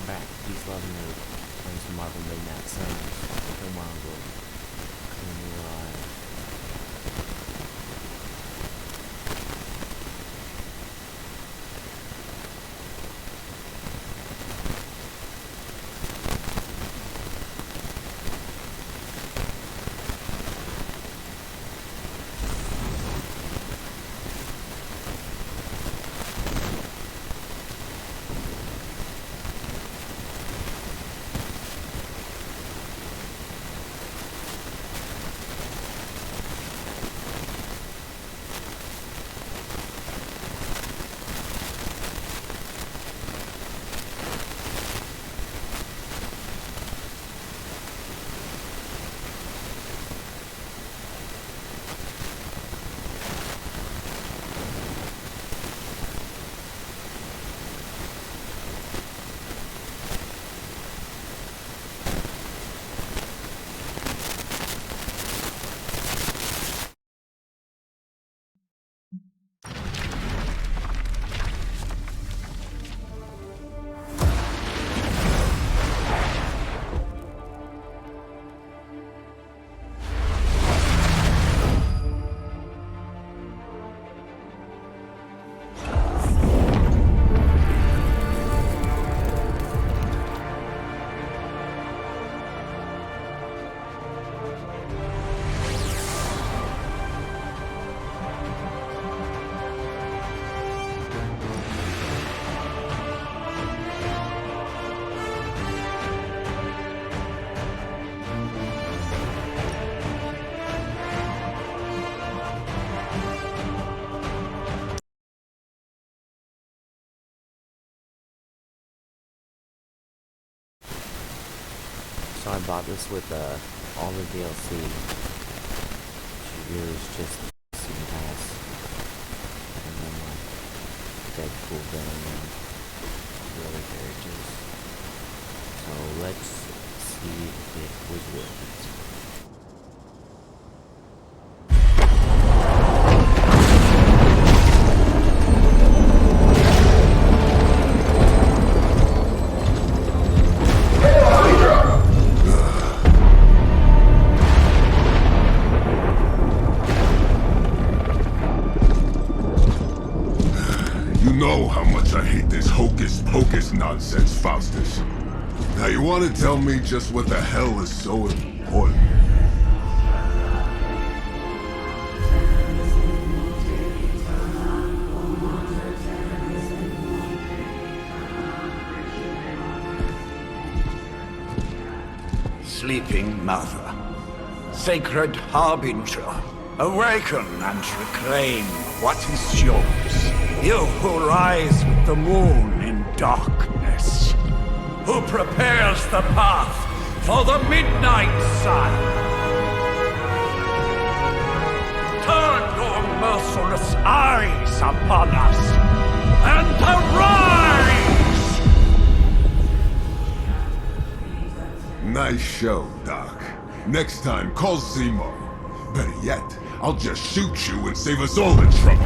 back to Peace, Love, and Nerd. Playing some Marvel Midnight Suns. Killmmongerl. So I bought this with all the DLC. Here's just Season Pass. And then like Deadpool villain and the other characters. So let's see if it was worth it. Hocus nonsense, Faustus. Now you want to tell me just what the hell is so important? Sleeping Mother, Sacred Harbinger, awaken and reclaim what is yours. You who rise with the moon in darkness, who prepares the path for the midnight sun. Turn your merciless eyes upon us, and arise! Nice show, Doc. Next time, call Zemo. Better yet, I'll just shoot you and save us all the trouble.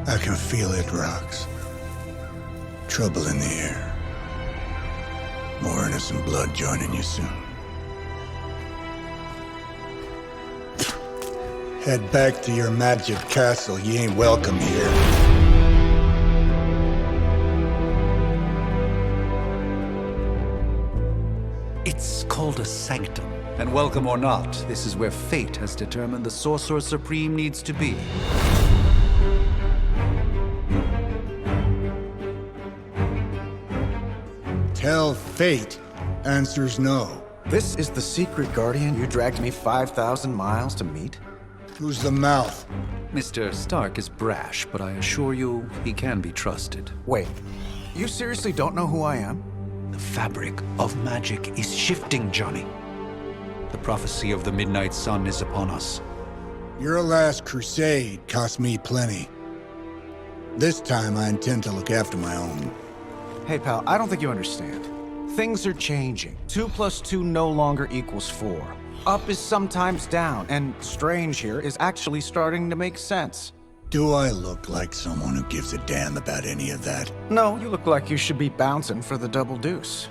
I can feel it, Rox. Trouble in the air. More innocent blood joining you soon. Head back to your magic castle. You ain't welcome here. It's called a sanctum. And welcome or not, this is where fate has determined the Sorcerer Supreme needs to be. Tell fate. Answers no. This is the secret guardian you dragged me 5,000 miles to meet? Who's the mouth? Mr. Stark is brash, but I assure you, he can be trusted. Wait, you seriously don't know who I am? The fabric of magic is shifting, Johnny. The prophecy of the Midnight Sun is upon us. Your last crusade cost me plenty. This time I intend to look after my own. Hey pal, I don't think you understand. Things are changing. 2 + 2 no longer equals 4. Up is sometimes down, and strange here is actually starting to make sense. Do I look like someone who gives a damn about any of that? No, you look like you should be bouncing for the double deuce.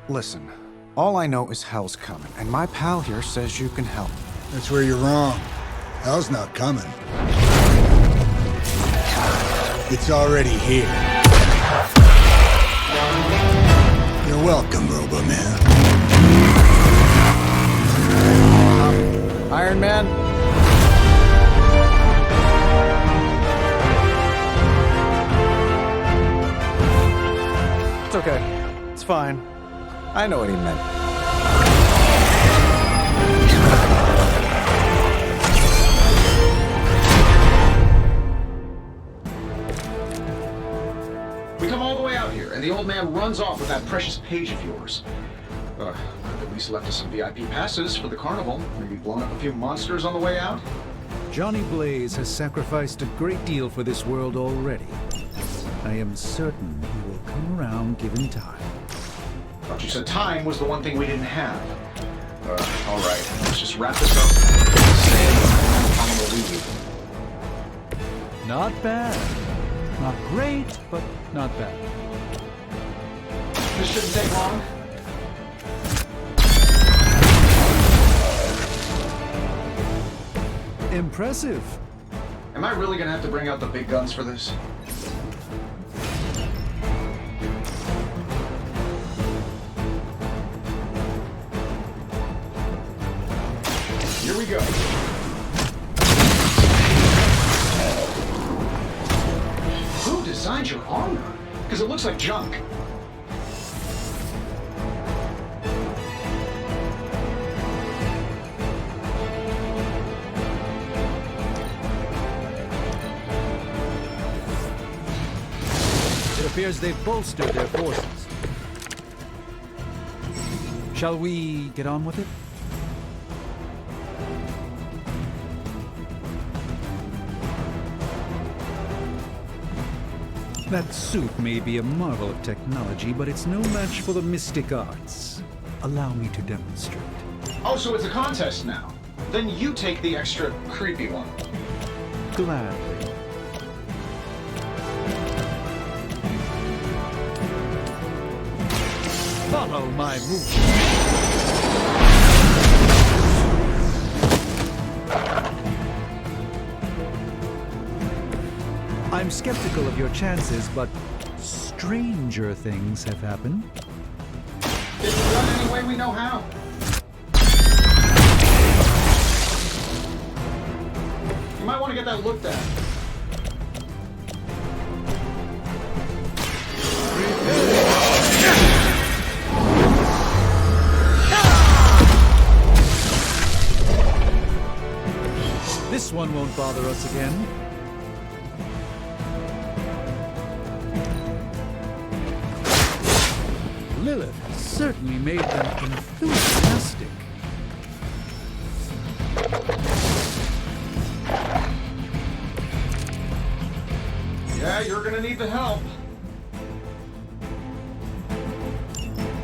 Listen, all I know is hell's coming, and my pal here says you can help. That's where you're wrong. Hell's not coming. It's already here. You're welcome, Robo-Man. Iron Man? It's okay. It's fine. I know what he meant. We come all the way out here, and the old man runs off with that precious page of yours. At least left us some VIP passes for the carnival. Maybe blown up a few monsters on the way out. Johnny Blaze has sacrificed a great deal for this world already. I am certain he will come around given time. Thought you said time was the one thing we didn't have. All right, let's just wrap this up. Time will leave. Not bad. Not great, but not bad. This shouldn't take long. Impressive. Am I really gonna have to bring out the big guns for this? Here we go. Who designed your armor? Because it looks like junk. It appears they've bolstered their forces. Shall we get on with it? That suit may be a marvel of technology, but it's no match for the mystic arts. Allow me to demonstrate. Oh, so it's a contest now. Then you take the extra creepy one. Gladly. Follow my movement. I'm skeptical of your chances, but stranger things have happened. It's done any way we know how. You might want to get that looked at. This one won't bother us again. Lilith certainly made them enthusiastic. Yeah, you're gonna need the help.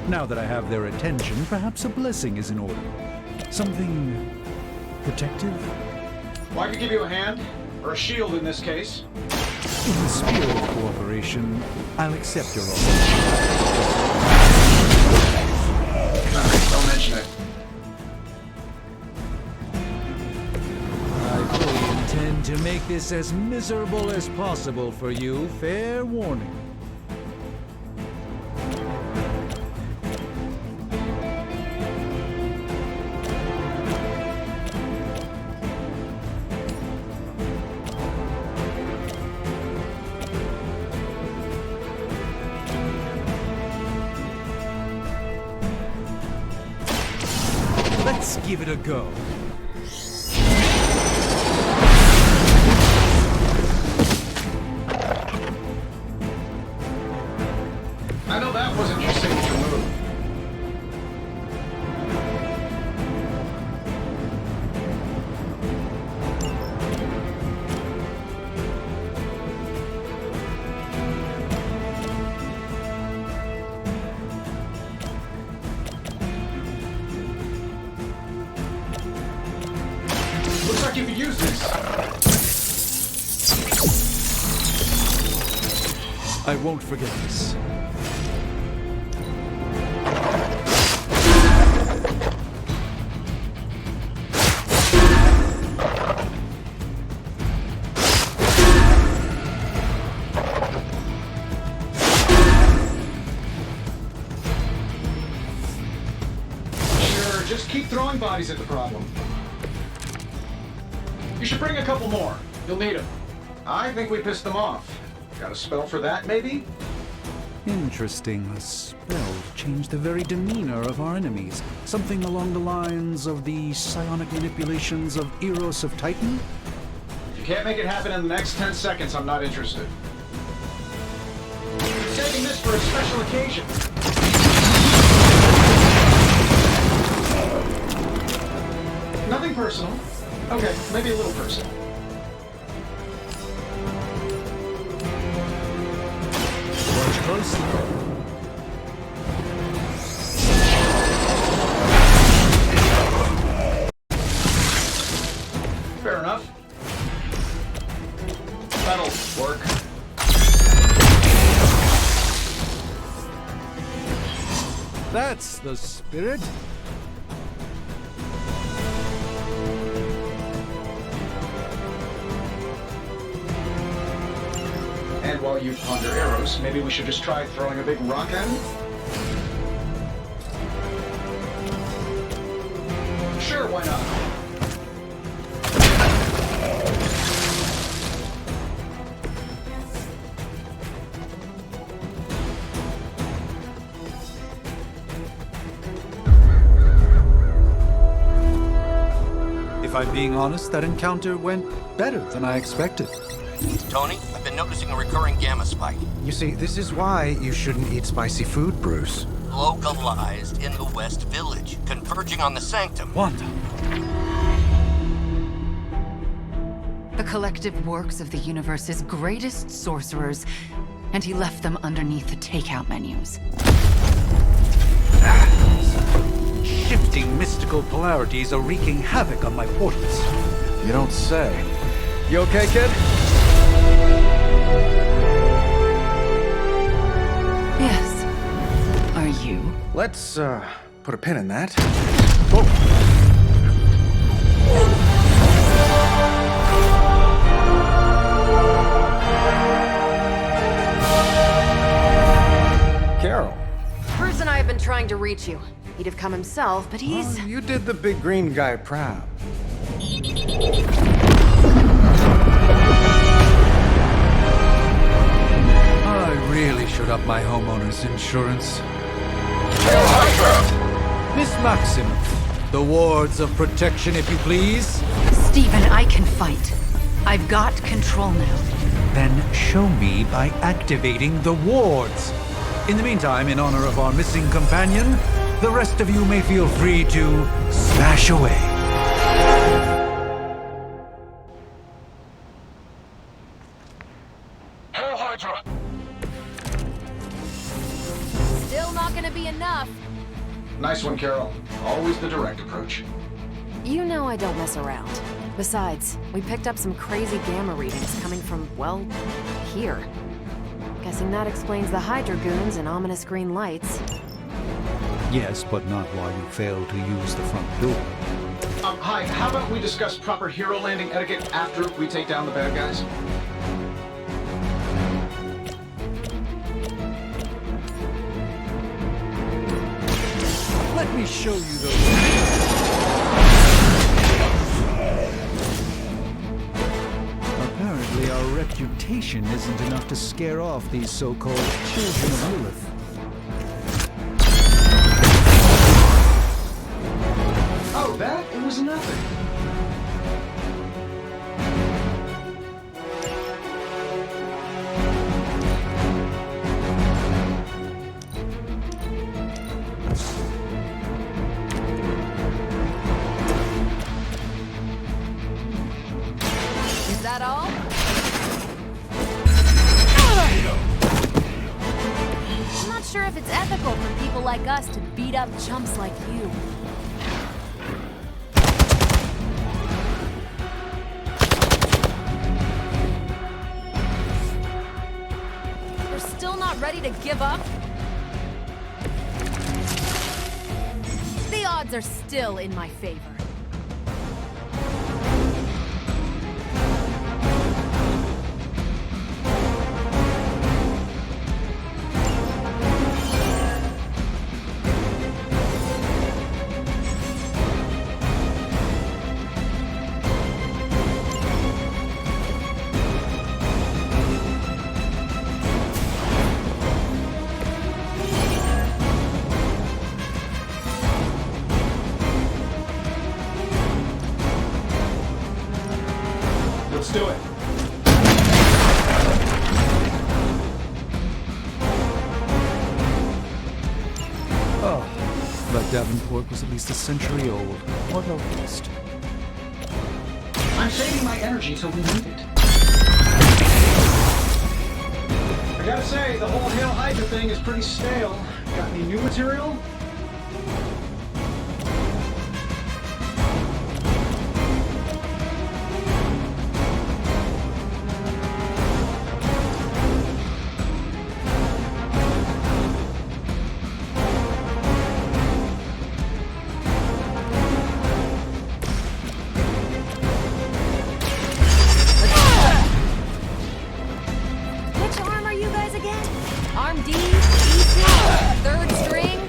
Now that I have their attention, perhaps a blessing is in order. Something protective? Well, I could give you a hand, or a shield in this case. In the spirit of cooperation, I'll accept your offer. Alright, don't mention it. going to make this as miserable as possible for you, fair warning. Let's give it a go. I know that wasn't your signature move. Looks like you could use this. I won't forget this. Sure, just keep throwing bodies at the problem. You should bring a couple more. You'll need them. I think we pissed them off. Got a spell for that, maybe? Interesting. A spell to change the very demeanor of our enemies. Something along the lines of the psionic manipulations of Eros of Titan? If you can't make it happen in the next 10 seconds, I'm not interested. Saving this for a special occasion. Nothing personal. Okay, maybe a little personal. Watch closely. Fair enough. That'll work. That's the spirit. And while you ponder arrows, maybe we should just try throwing a big rock at him? Sure, why not? If I'm being honest, that encounter went better than I expected. Tony, I've been noticing a recurring gamma spike. You see, this is why you shouldn't eat spicy food, Bruce. Localized in the West Village, converging on the Sanctum. Wanda. The collective works of the universe's greatest sorcerers, and he left them underneath the takeout menus. Shifting mystical polarities are wreaking havoc on my portals. You don't say. You okay, kid? Yes. Are you? Let's, put a pin in that. Carol. Bruce and I have been trying to reach you. He'd have come himself, but he's... Oh, you did the big green guy proud. I really should up my homeowner's insurance. Miss Maximoff, the wards of protection, if you please. Stephen, I can fight. I've got control now. Then show me by activating the wards. In the meantime, in honor of our missing companion, the rest of you may feel free to smash away. Hail Hydra! still not gonna be enough. Nice one, Carol. Always the direct approach. You know I don't mess around. Besides, we picked up some crazy gamma readings coming from, well, here. Guessing that explains the Hydra goons and ominous green lights. Yes, but not while you fail to use the front door. Hi, how about we discuss proper hero landing etiquette after we take down the bad guys? Let me show you those. Apparently, our reputation isn't enough to scare off these so-called children of Lilith. Oh, that? It was nothing. Is that all? I'm not sure if it's ethical for people like us to beat up chumps like you. You're still not ready to give up? The odds are still in my favor. Let's do it. Oh, but Davenport was at least a century old, or no least. I'm saving my energy till we need it. I gotta say, the whole Hail Hydra thing is pretty stale. Got any new material? Which arm are you guys again? Arm D, E2, third string?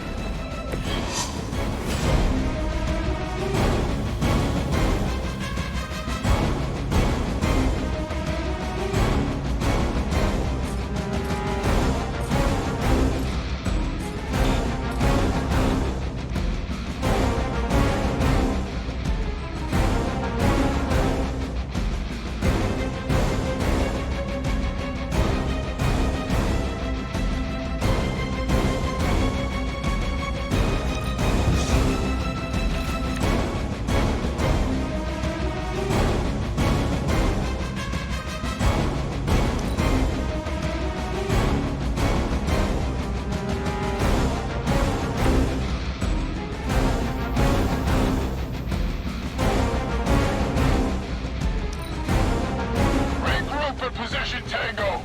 Regroup at position Tango.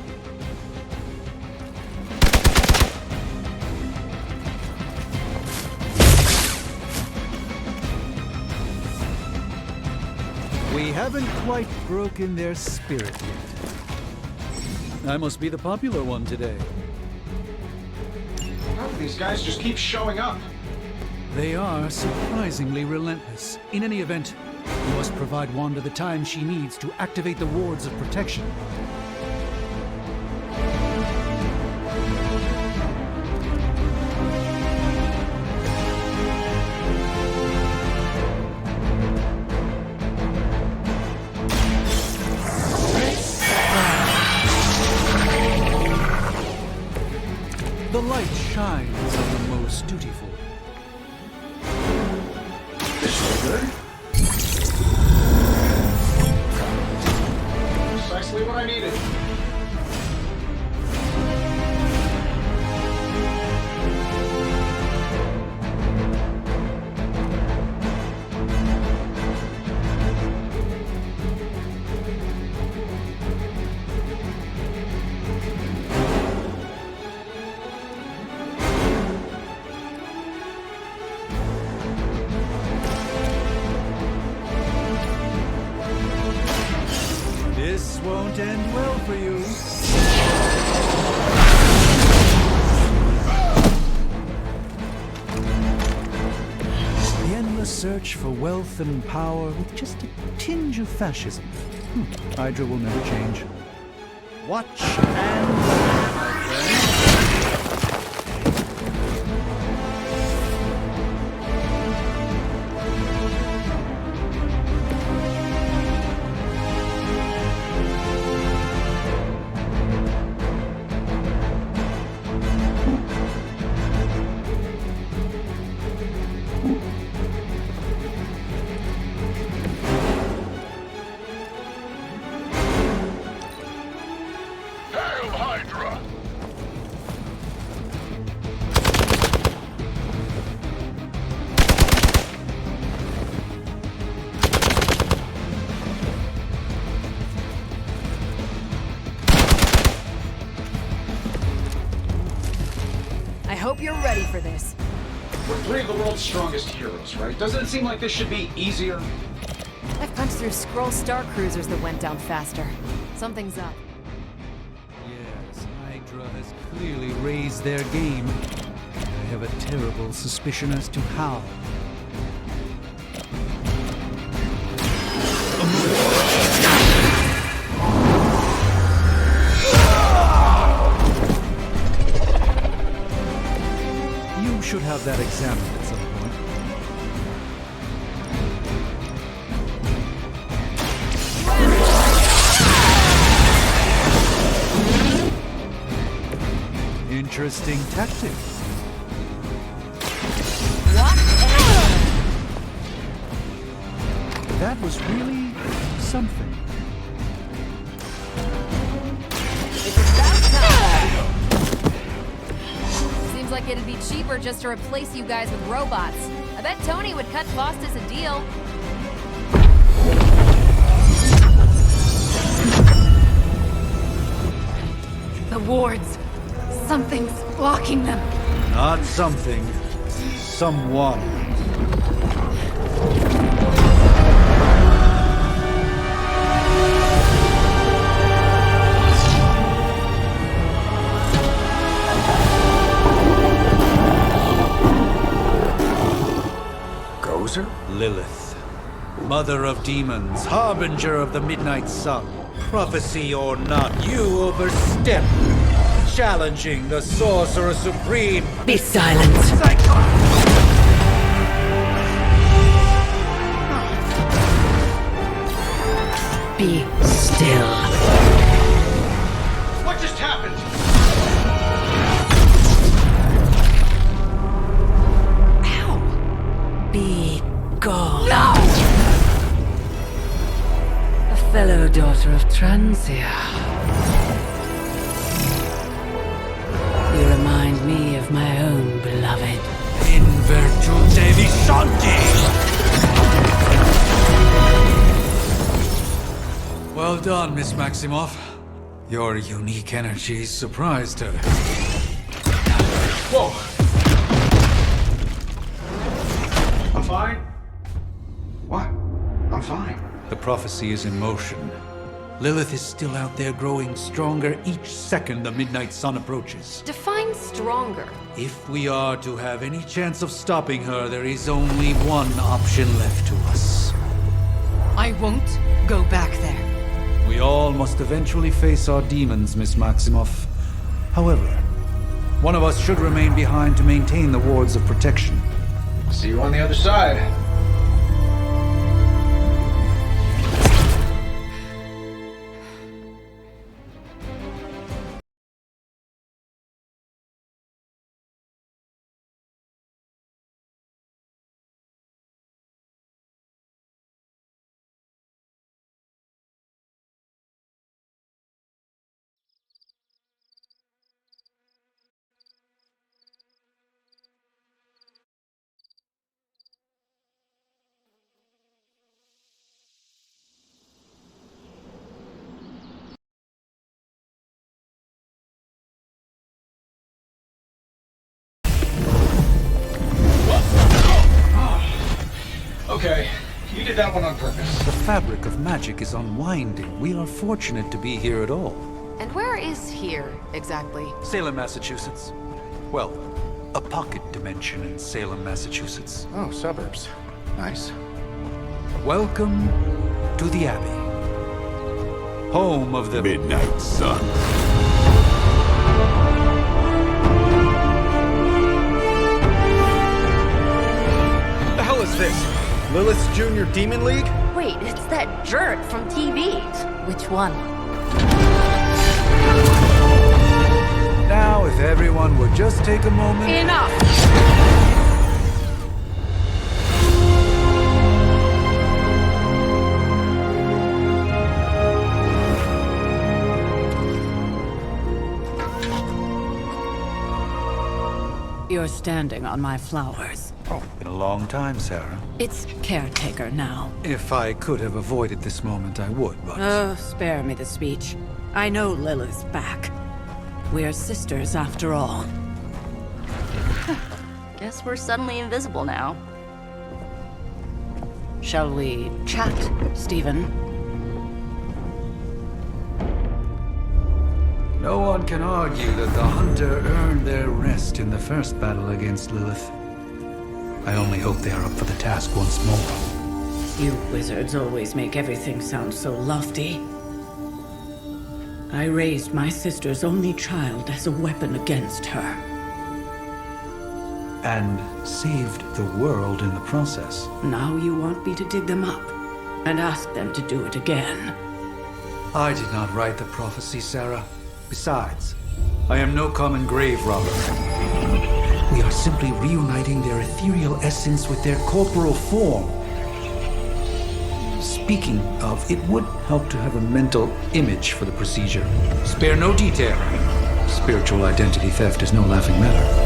We haven't quite broken their spirit yet. I must be the popular one today. How do these guys just keep showing up? They are surprisingly relentless. In any event, you must provide Wanda the time she needs to activate the wards of protection. The light shines on the most dutiful. This is good. Precisely what I needed. for you. The endless search for wealth and power with just a tinge of fascism. Hydra will never change. Watch and learn, my friend. Hail Hydra! I hope you're ready for this. We're three of the world's strongest heroes, right? Doesn't it seem like this should be easier? I've punched through Skrull star cruisers that went down faster. Something's up. Yes, Hydra has clearly raised their game. I have a terrible suspicion as to how. You should have that examined at some point. Interesting tactic. That was really something. It's about time! Seems like it'd be cheaper just to replace you guys with robots. I bet Tony would cut cost as a deal. The wards. Something's blocking them. Not something. Someone. Gozer? Lilith. Mother of demons, harbinger of the midnight sun. Prophecy or not, you overstep. Challenging the Sorcerer Supreme. Be silent. Be still. What just happened? Ow! Be gone. No! A fellow daughter of Transia. You remind me of my own beloved. In virtute vishanti! Well done, Miss Maximoff. Your unique energies surprised her. Whoa! I'm fine. What? I'm fine. The prophecy is in motion. Lilith is still out there growing stronger each second the midnight sun approaches. Define stronger. If we are to have any chance of stopping her, there is only one option left to us. I won't go back there. We all must eventually face our demons, Miss Maximoff. However, one of us should remain behind to maintain the wards of protection. See you on the other side. Okay, you did that one on purpose. The fabric of magic is unwinding. We are fortunate to be here at all. And where is here, exactly? Salem, Massachusetts. Well, a pocket dimension in Salem, Massachusetts. Oh, suburbs. Nice. Welcome to the Abbey. Home of the Midnight Sun. The hell is this? Lilith's Junior Demon League? Wait, it's that jerk from TV. Which one? Now, if everyone would just take a moment. Enough! You're standing on my flowers. Oh, been a long time, Sarah. It's caretaker now. If I could have avoided this moment, I would, but... Oh, spare me the speech. I know Lilith's back. We're sisters after all. Guess we're suddenly invisible now. Shall we chat, Stephen? No one can argue that the Hunter earned their rest in the first battle against Lilith. I only hope they are up for the task once more. You wizards always make everything sound so lofty. I raised my sister's only child as a weapon against her. And saved the world in the process. Now you want me to dig them up and ask them to do it again. I did not write the prophecy, Sarah. Besides, I am no common grave robber. We are simply reuniting their ethereal essence with their corporal form. Speaking of, it would help to have a mental image for the procedure. Spare no detail. Spiritual identity theft is no laughing matter.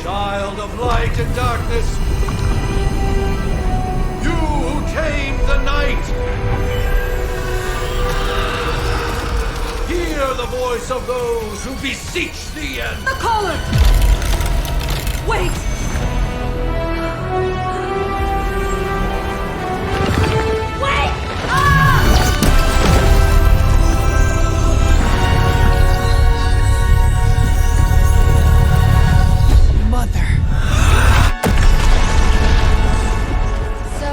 Child of light and darkness, you who tame the night, hear the voice of those who beseech thee and... The collar! Wait! Wait! Ah! Mother. So,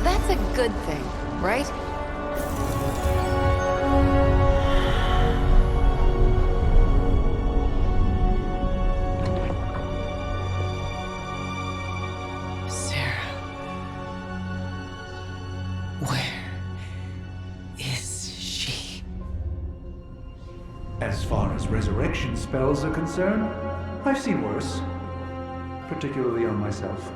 that's a good thing, right? Sarah. Where is she? As far as resurrection spells are concerned, I've seen worse. Particularly on myself.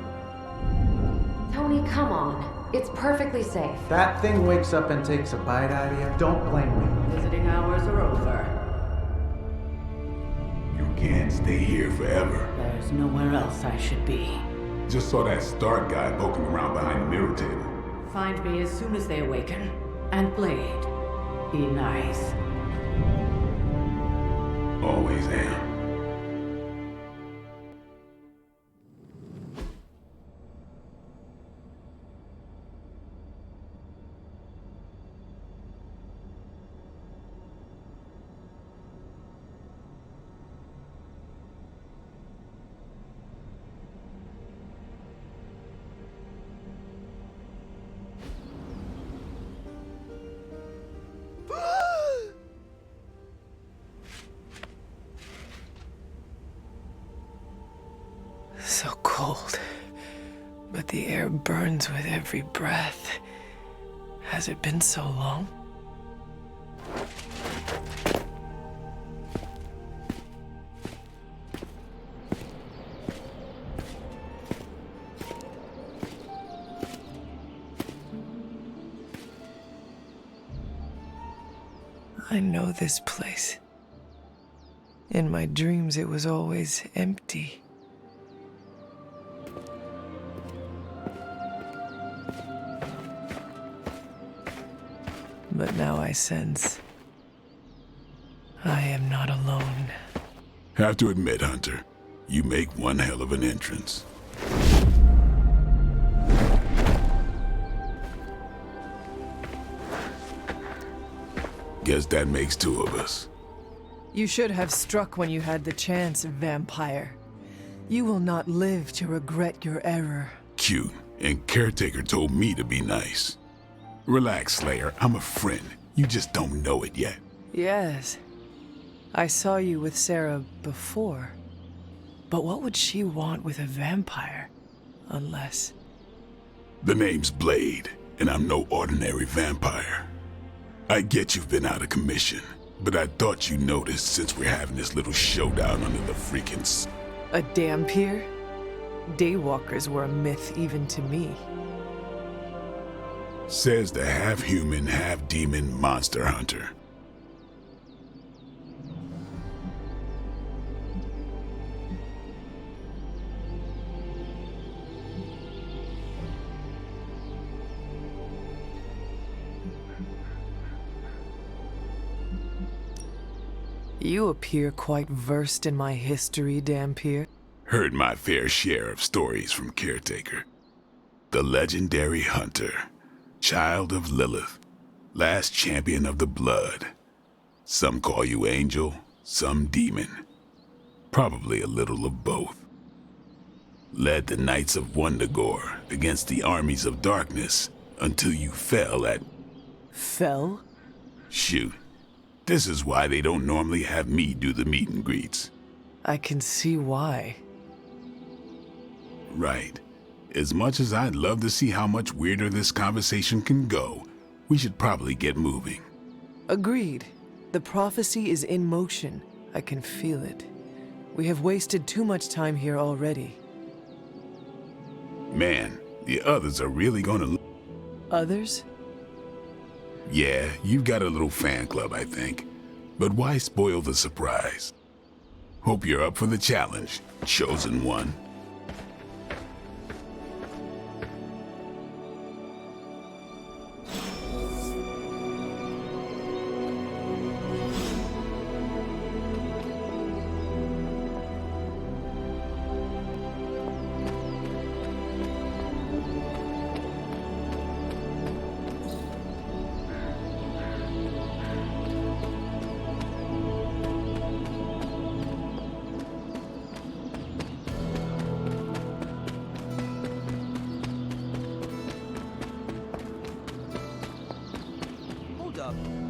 Tony, come on. It's perfectly safe. That thing wakes up and takes a bite out of you. Don't blame me. Visiting hours are over. You can't stay here forever. There's nowhere else I should be. Just saw that Stark guy poking around behind the mirror table. Find me as soon as they awaken. And Blade, be nice. Always am. so cold, but the air burns with every breath. Has it been so long? I know this place. In my dreams, it was always empty. But now I sense I am not alone. Have to admit, Hunter, you make one hell of an entrance. Guess that makes two of us. You should have struck when you had the chance, vampire. You will not live to regret your error. Cute, and Caretaker told me to be nice. Relax, Slayer, I'm a friend. You just don't know it yet. Yes. I saw you with Sarah before. But what would she want with a vampire? Unless... The name's Blade, and I'm no ordinary vampire. I get you've been out of commission, but I thought you noticed since we're having this little showdown under the freaking A Dampier? Daywalkers were a myth even to me. Says the half-human, half-demon monster hunter. You appear quite versed in my history, Dampier. Heard my fair share of stories from Caretaker. The legendary hunter, child of Lilith, last champion of the blood. Some call you angel, some demon. Probably a little of both. Led the Knights of Wundagore against the armies of darkness until you fell at... Fell? Shoot. This is why they don't normally have me do the meet and greets. I can see why. Right. As much as I'd love to see how much weirder this conversation can go, we should probably get moving. Agreed. The prophecy is in motion. I can feel it. We have wasted too much time here already. Man, the others are really gonna... Others? Yeah, you've got a little fan club, I think. But why spoil the surprise? Hope you're up for the challenge, chosen one.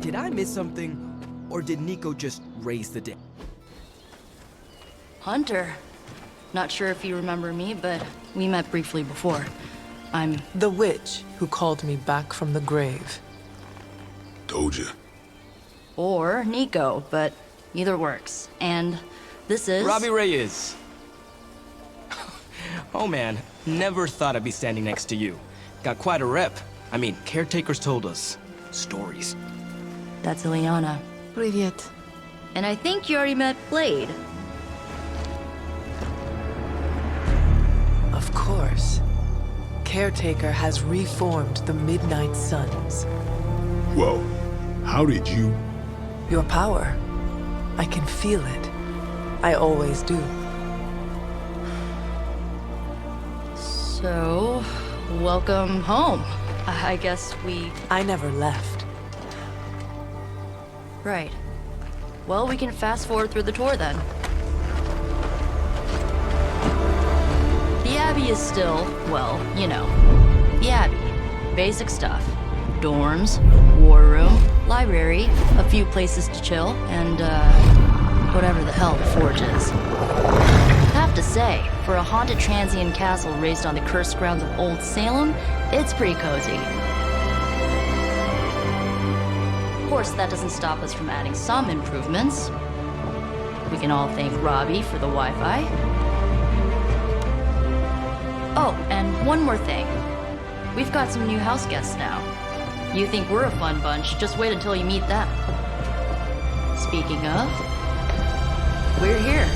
Did I miss something, or did Nico just raise the dead? Hunter. Not sure if you remember me, but we met briefly before. I'm... The witch who called me back from the grave. Told ya. Or Nico, but either works. And this is... Robbie Reyes. Oh man, never thought I'd be standing next to you. Got quite a rep. I mean, caretakers told us stories. That's Ileana. Привет. And I think you already met Blade. Of course. Caretaker has reformed the Midnight Suns. Whoa, how did you... Your power. I can feel it. I always do. So, welcome home. I guess we... I never left. Right. Well, we can fast forward through the tour then. The Abbey is still, well, you know, the Abbey. Basic stuff. Dorms, war room, library, a few places to chill, and, whatever the hell the Forge is. Half have to say, for a haunted transient castle raised on the cursed grounds of Old Salem, it's pretty cozy. Of course, that doesn't stop us from adding some improvements. We can all thank Robbie for the Wi-Fi. Oh, and one more thing. We've got some new house guests now. You think we're a fun bunch, just wait until you meet them. Speaking of, we're here.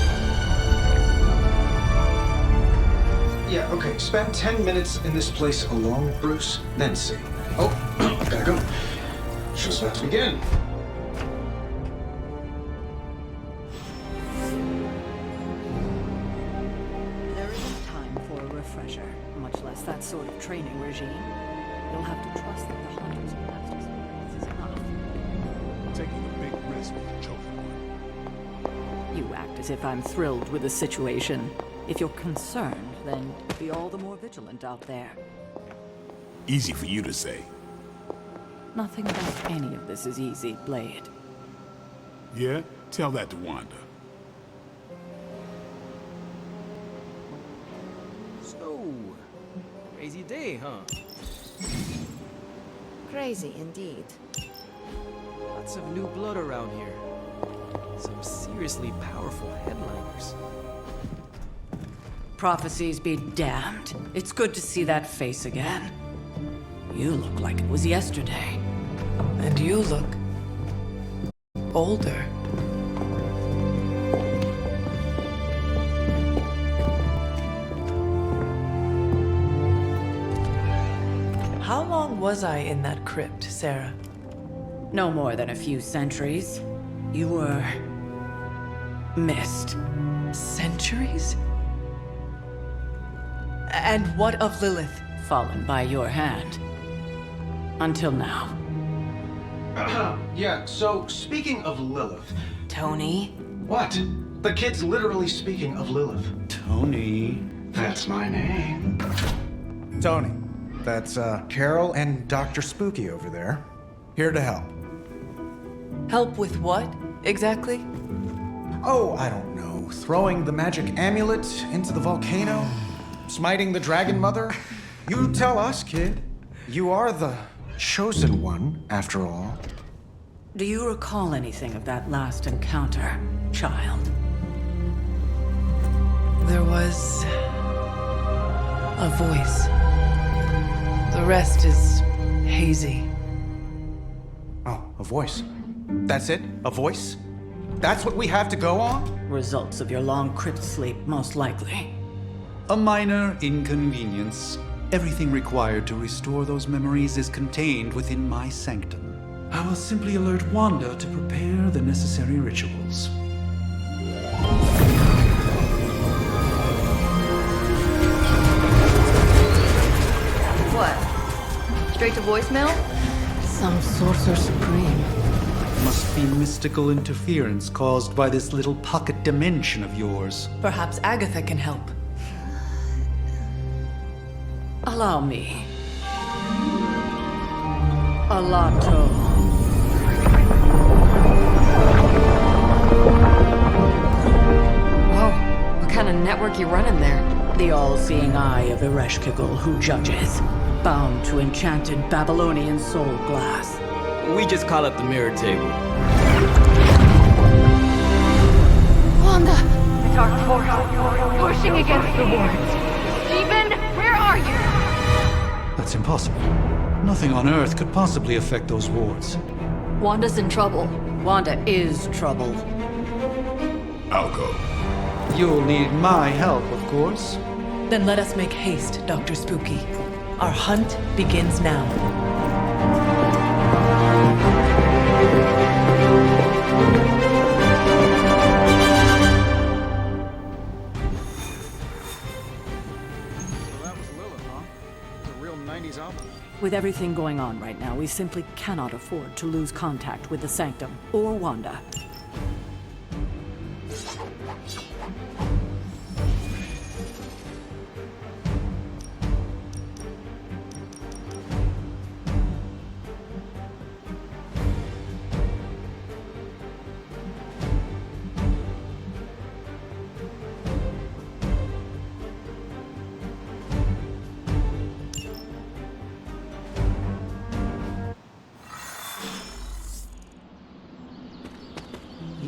Yeah, okay. Spend 10 minutes in this place alone, Bruce, then see. Oh, gotta go. Show's about to begin. There isn't time for a refresher, much less that sort of training regime. You'll have to trust that the Hunter's past experience is enough. Taking a big risk with the chosen one. You act as if I'm thrilled with the situation. If you're concerned, then be all the more vigilant out there. Easy for you to say. Nothing about any of this is easy, Blade. Yeah? Tell that to Wanda. So, crazy day, huh? Crazy indeed. Lots of new blood around here. Some seriously powerful headliners. Prophecies be damned. It's good to see that face again. You look like it was yesterday. And you look older. How long was I in that crypt, Sarah? No more than a few centuries. You were missed. Centuries? And what of Lilith? Fallen by your hand. Until now. Yeah, so speaking of Lilith. Tony? What? The kid's literally speaking of Lilith. Tony. That's my name. Tony. That's, Carol and Dr. Spooky over there. Here to help. Help with what, exactly? Oh, I don't know. Throwing the magic amulet into the volcano? Smiting the Dragon Mother? You tell us, kid. You are the chosen one, after all. Do you recall anything of that last encounter, child? There was a voice. The rest is hazy. Oh, a voice. That's it? A voice? That's what we have to go on? Results of your long crypt sleep, most likely. A minor inconvenience. Everything required to restore those memories is contained within my sanctum. I will simply alert Wanda to prepare the necessary rituals. What? Straight to voicemail? Some sorcerer supreme. Must be mystical interference caused by this little pocket dimension of yours. Perhaps Agatha can help. Allow me. Alato. Whoa, what kind of network you running there? The all-seeing eye of Ereshkigal who judges. Bound to enchanted Babylonian soul glass. We just call it the mirror table. Wanda! The dark force, pushing against the wards. Stephen, where are you? That's impossible. Nothing on Earth could possibly affect those wards. Wanda's in trouble. Wanda is trouble. I'll go. You'll need my help, of course. Then let us make haste, Dr. Spooky. Our hunt begins now. With everything going on right now, we simply cannot afford to lose contact with the Sanctum or Wanda.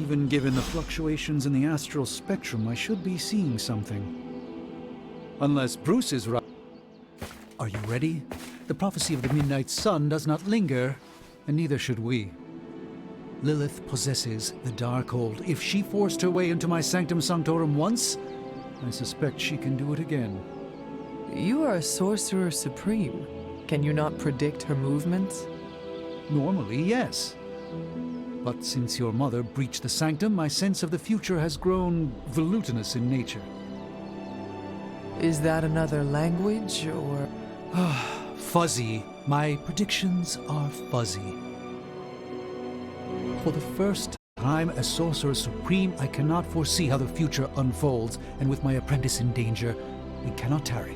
even given the fluctuations in the astral spectrum, I should be seeing something. Unless Bruce is right. Are you ready? The prophecy of the Midnight Sun does not linger, and neither should we. Lilith possesses the Darkhold. If she forced her way into my Sanctum Sanctorum once, I suspect she can do it again. You are a sorcerer supreme. Can you not predict her movements? Normally, yes. But since your mother breached the sanctum, my sense of the future has grown volutinous in nature. Is that another language, or...? Fuzzy. My predictions are fuzzy. For the first time as Sorcerer Supreme, I cannot foresee how the future unfolds, and with my apprentice in danger, we cannot tarry.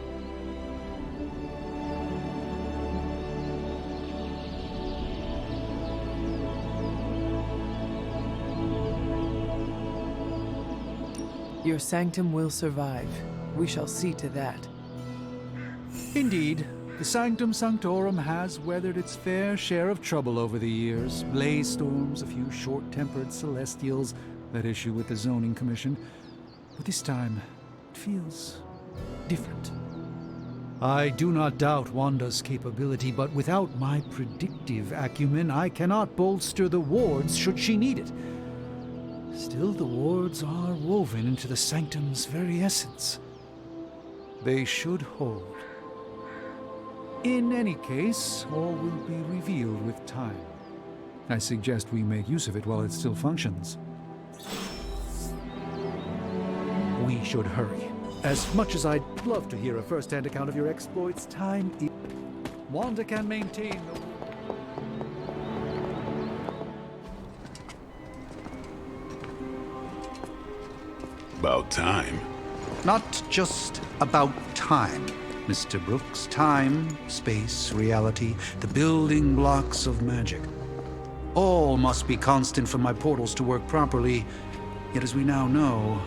Your sanctum will survive. We shall see to that. Indeed, the Sanctum Sanctorum has weathered its fair share of trouble over the years. Blaze storms, a few short-tempered celestials that issue with the Zoning Commission. But this time, it feels different. I do not doubt Wanda's capability, but without my predictive acumen, I cannot bolster the wards should she need it. Still, the wards are woven into the sanctum's very essence. They should hold. In any case, all will be revealed with time. I suggest we make use of it while it still functions. We should hurry. As much as I'd love to hear a first-hand account of your exploits, Wanda can maintain the... About time. Not just about time, Mr. Brooks. Time, space, reality, the building blocks of magic. All must be constant for my portals to work properly, yet as we now know,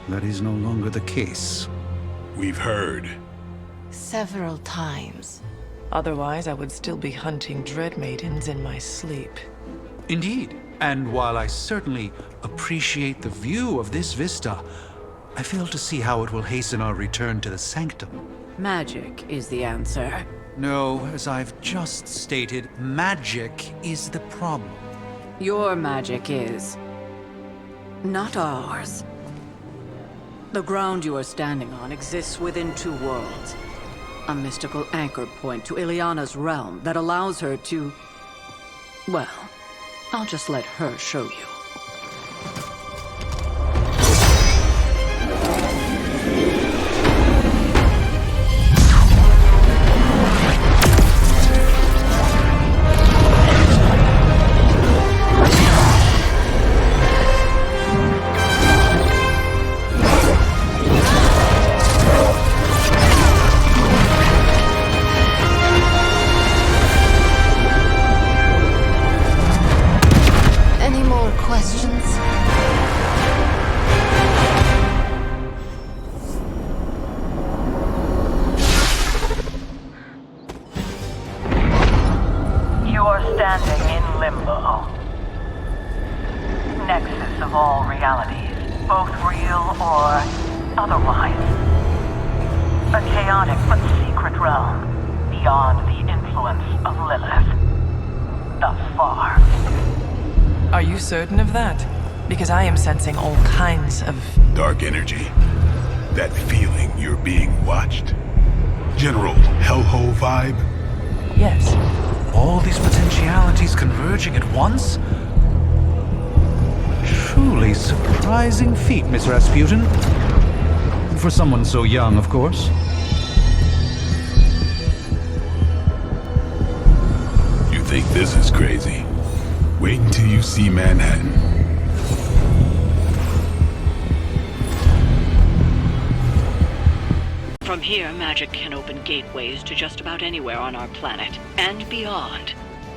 that is no longer the case. We've heard. Several times. Otherwise, I would still be hunting Dread Maidens in my sleep. Indeed. And while I certainly appreciate the view of this vista, I fail to see how it will hasten our return to the sanctum. Magic is the answer. No, as I've just stated, magic is the problem. Your magic is not ours. The ground you are standing on exists within two worlds. A mystical anchor point to Ileana's realm that allows her to... Well, I'll just let her show you. Certain of that? Because I am sensing all kinds of... dark energy. That feeling you're being watched. General hellhole vibe? Yes. All these potentialities converging at once? Truly surprising feat, Miss Rasputin. For someone so young, of course. You think this is crazy? Wait until you see Manhattan. From here, magic can open gateways to just about anywhere on our planet, and beyond.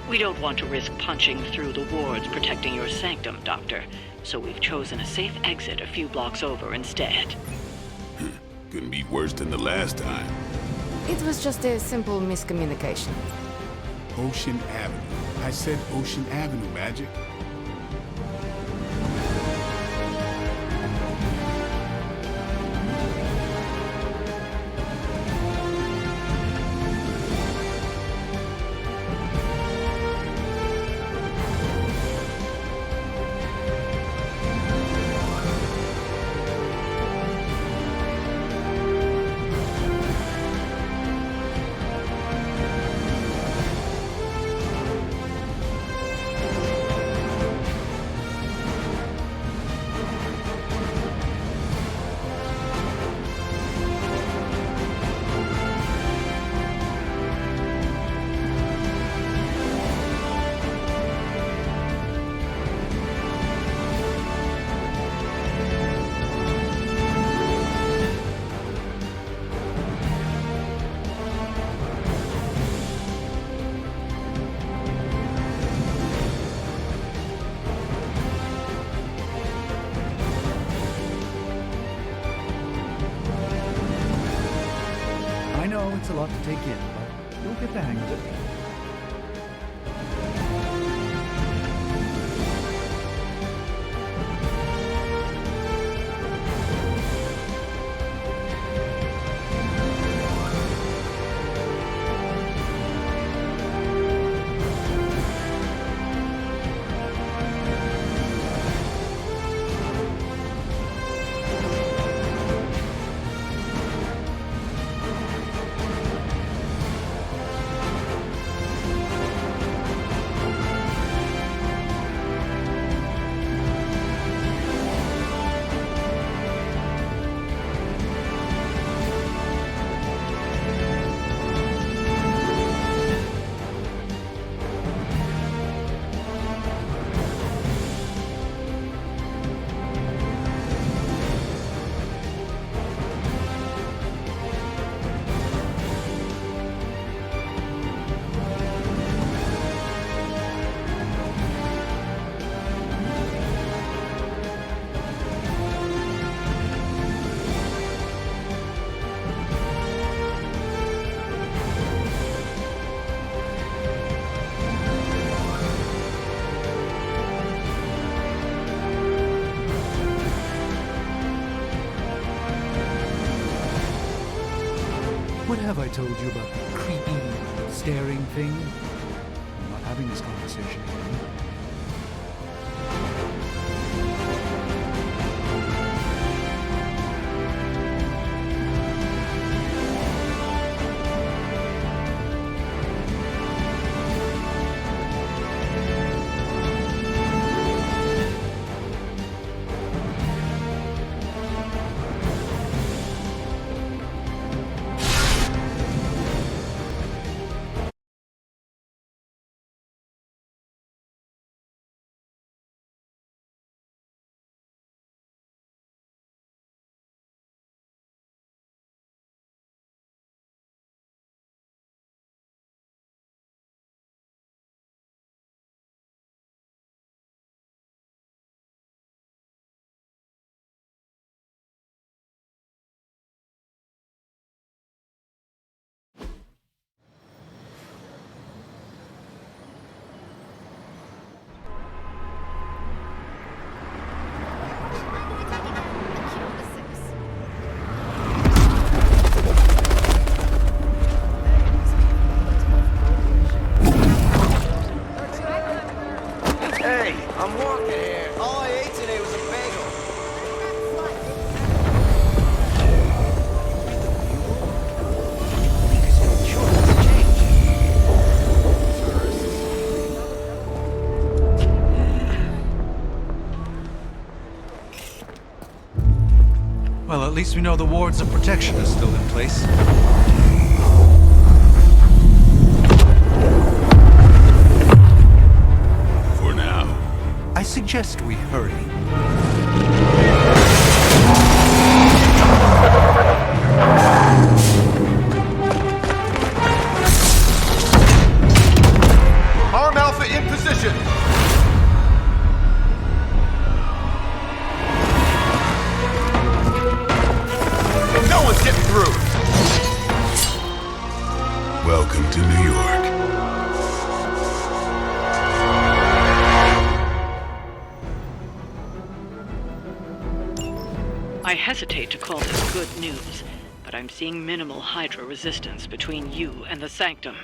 We don't want to risk punching through the wards protecting your sanctum, Doctor, so we've chosen a safe exit a few blocks over instead. Couldn't be worse than the last time. It was just a simple miscommunication. Ocean Avenue. I said Ocean Avenue, Magic. know it's a lot to take in, but you'll get the hang of it. What have I told you about the creepy, staring thing? I'm not having this conversation again. Well, at least we know the wards of protection are still in place. For now. I suggest we hurry. Arm Alpha in position! No one's getting through! Welcome to New York. I hesitate to call this good news, but I'm seeing minimal Hydra resistance between you and the Sanctum.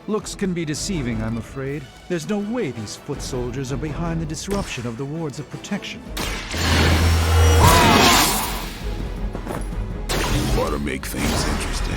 Looks can be deceiving, I'm afraid. There's no way these foot soldiers are behind the disruption of the wards of protection. Ought to make things interesting.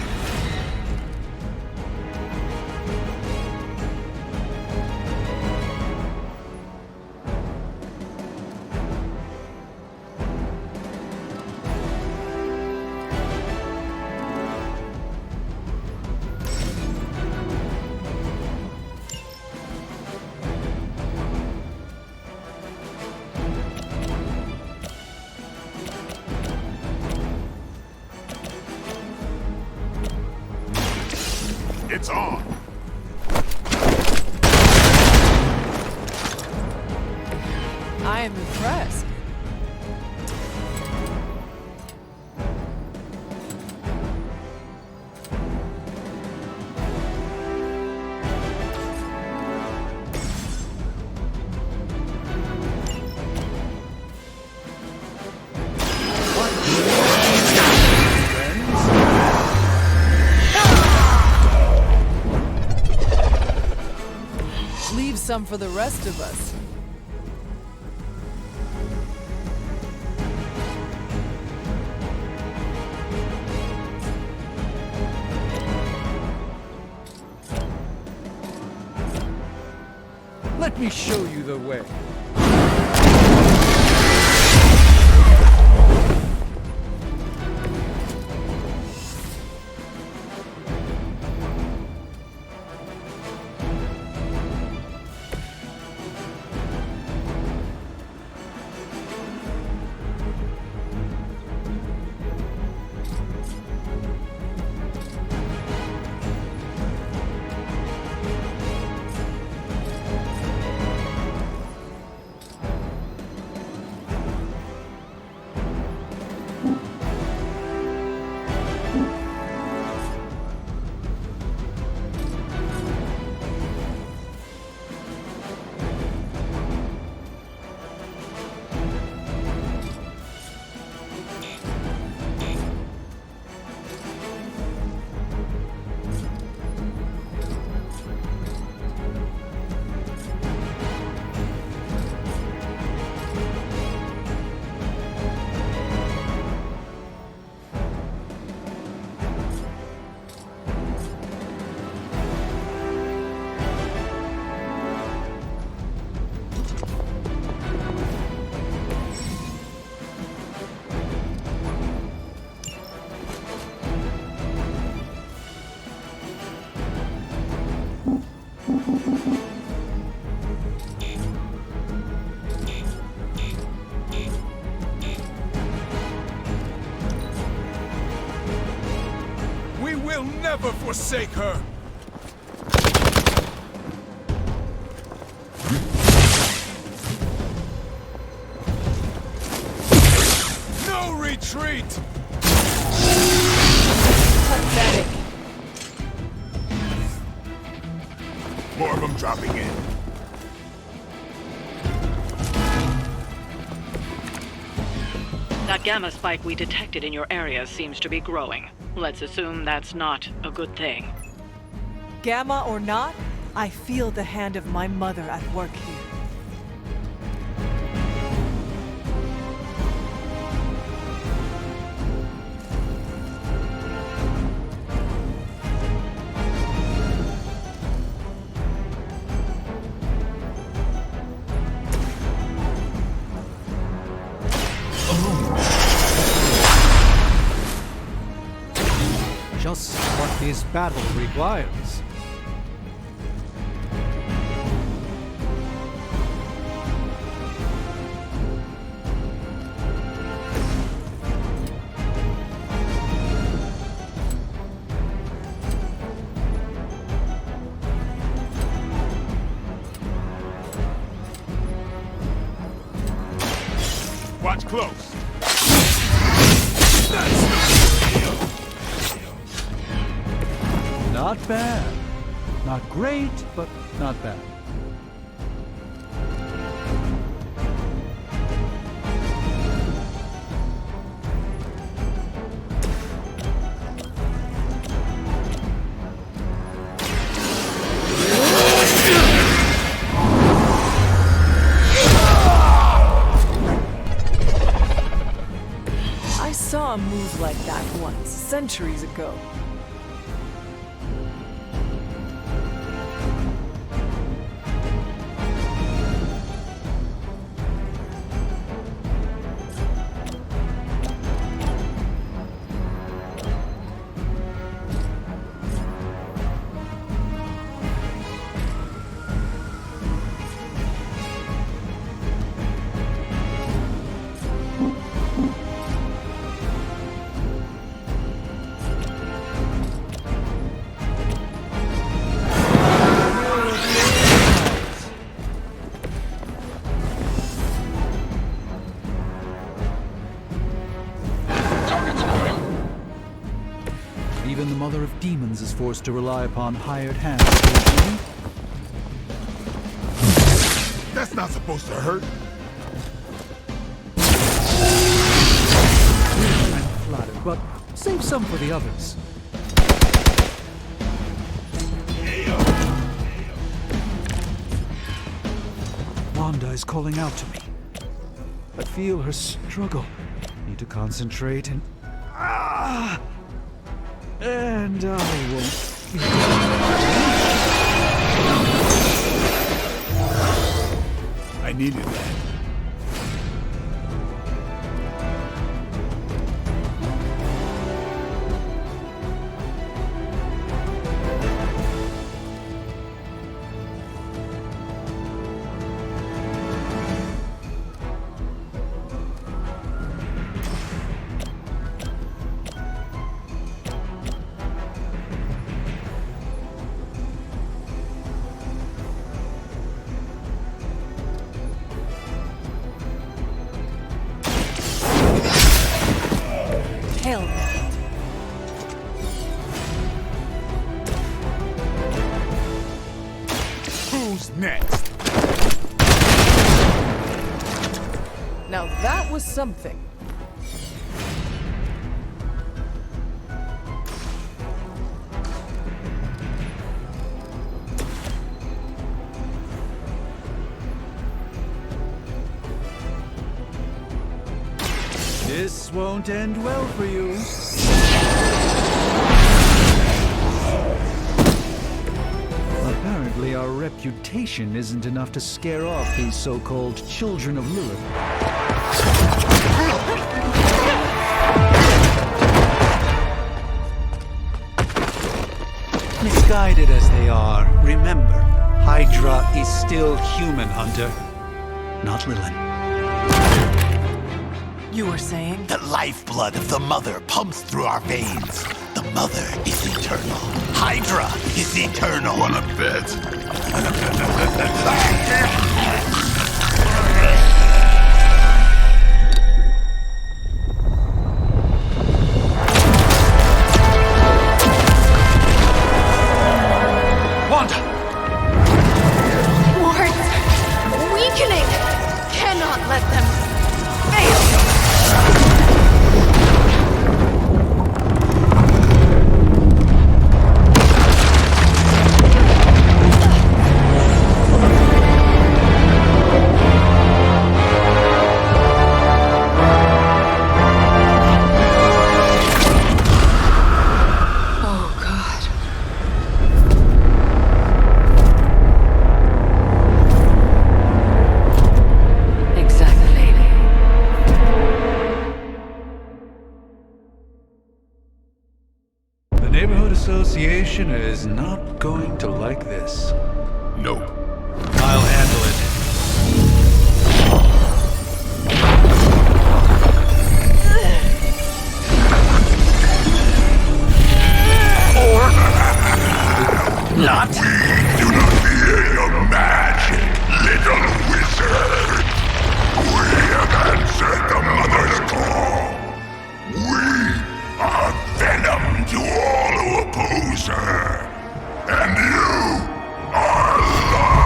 It's on! I am impressed. some for the rest of us. Let me show you the way. We'll never forsake her! No retreat! Pathetic. More of them dropping in. That gamma spike we detected in your area seems to be growing. Let's assume that's not a good thing. Gamma or not, I feel the hand of my mother at work here. Just what this battle requires. Watch close! Not bad. Not great, but not bad. I saw a move like that once, centuries ago. Even the mother of demons is forced to rely upon hired hands occasionally. That's not supposed to hurt. I'm flattered, but save some for the others. Wanda is calling out to me. I feel her struggle. Need to concentrate and... And I won't... I needed that. Hell. Who's next? Now that was something. This won't end well for you. Apparently our reputation isn't enough to scare off these so-called children of Lilith. Misguided as they are, remember, Hydra is still human, Hunter. Not Lilith. You were saying? The lifeblood of the Mother pumps through our veins. The Mother is eternal. Hydra is eternal. Wanna bet? Wanda! Wards! Weakening! Cannot let them fail! Association is not going to like this. Nope. I'll handle it. Or not. We do not fear your magic, little wizard. We have answered the Mother's call. We are venom to all who oppose her. And you are large.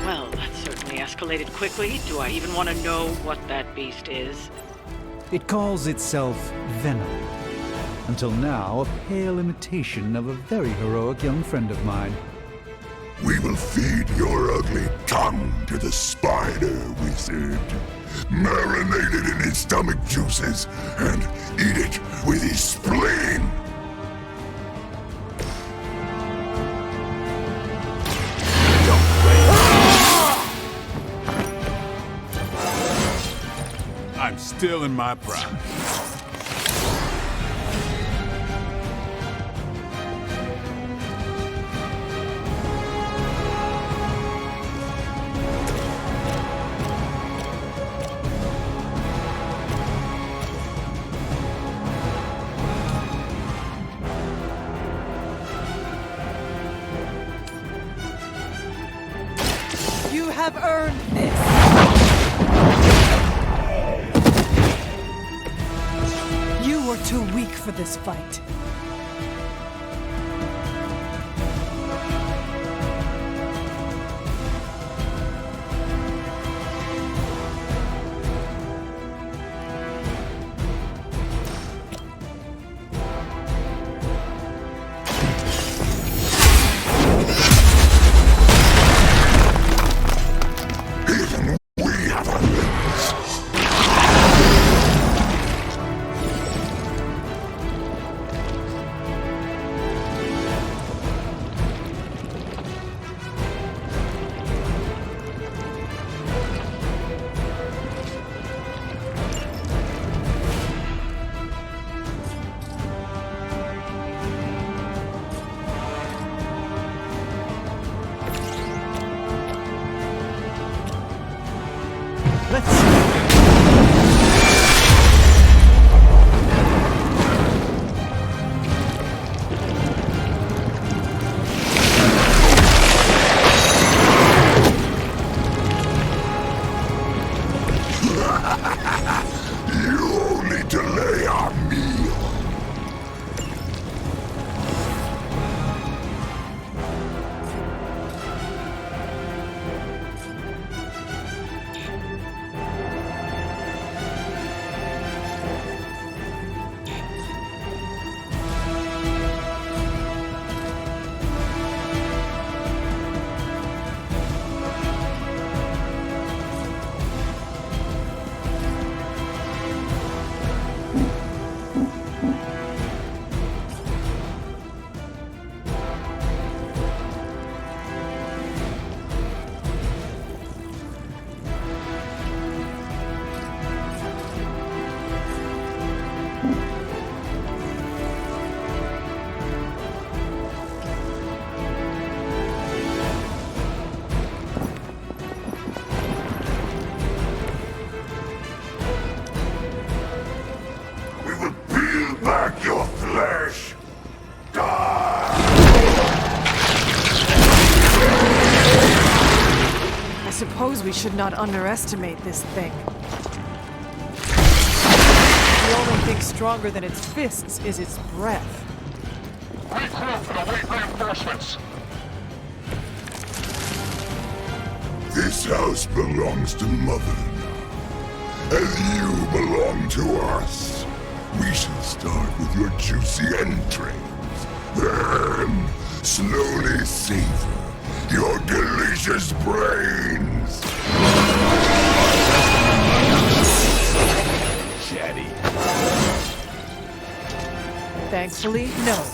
Well, that certainly escalated quickly. Do I even want to know what that beast is? It calls itself Venom. Until now, a pale imitation of a very heroic young friend of mine. We will feed your ugly tongue to the spider wizard. Marinate it in his stomach juices and eat it with his spleen. I'm still in my prime. You have earned this. for this fight. Let's see. You only delay our meal. Back your flesh! I suppose we should not underestimate this thing. The only thing stronger than its fists is its breath. Regroup and await reinforcements! This house belongs to Mother now, as you belong to us. We shall start with your juicy entrails, then slowly savor your delicious brains. Chatty. Thankfully, no.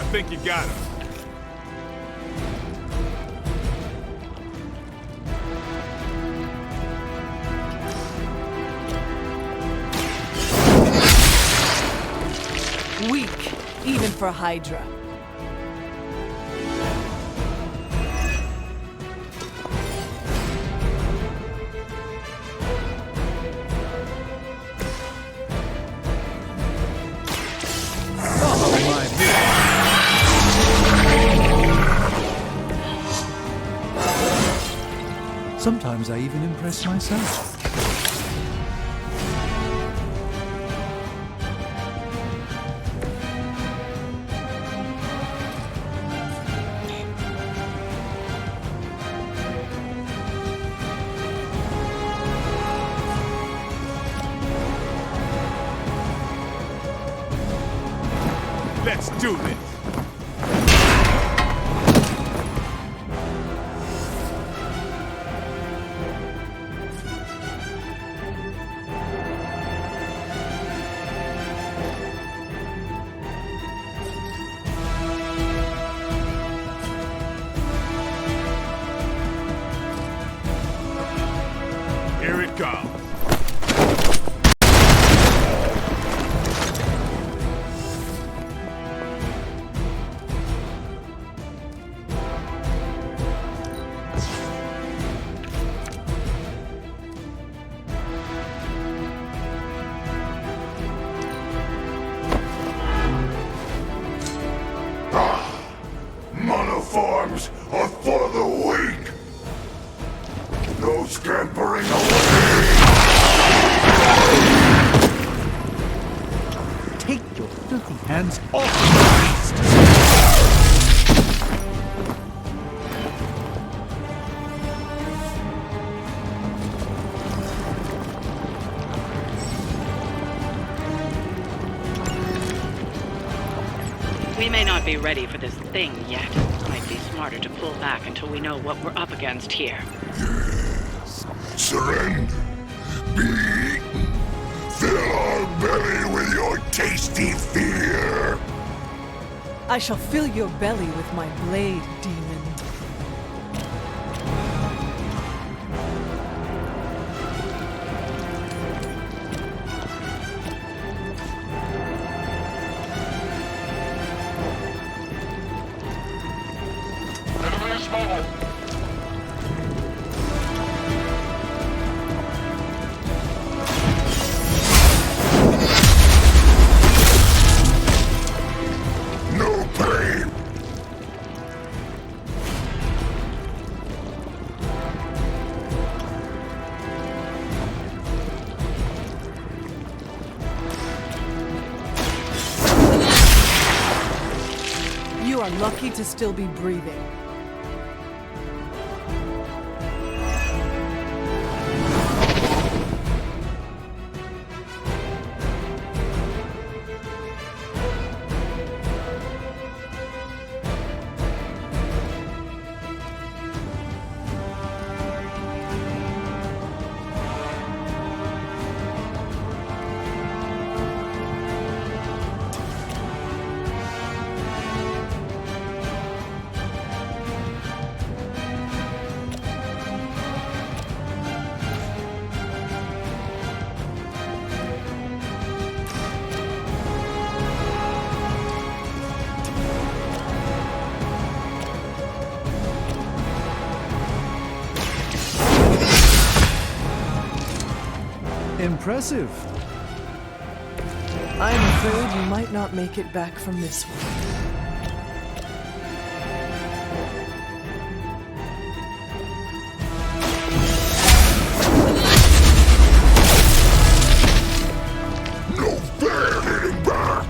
I think you got him. Weak, even for Hydra. Sometimes I even impress myself. Let's do this. Here it comes. arms are for the weak. No scampering away! Take your filthy hands off the beast! We may not be ready for this thing yet. Might be smarter to pull back until we know what we're up against here. Yes. Surrender. Be eaten. Fill our belly with your tasty fear. I shall fill your belly with my blade, demon. No pain. You are lucky to still be breathing. Impressive. I'm afraid you might not make it back from this one. No fair hitting back.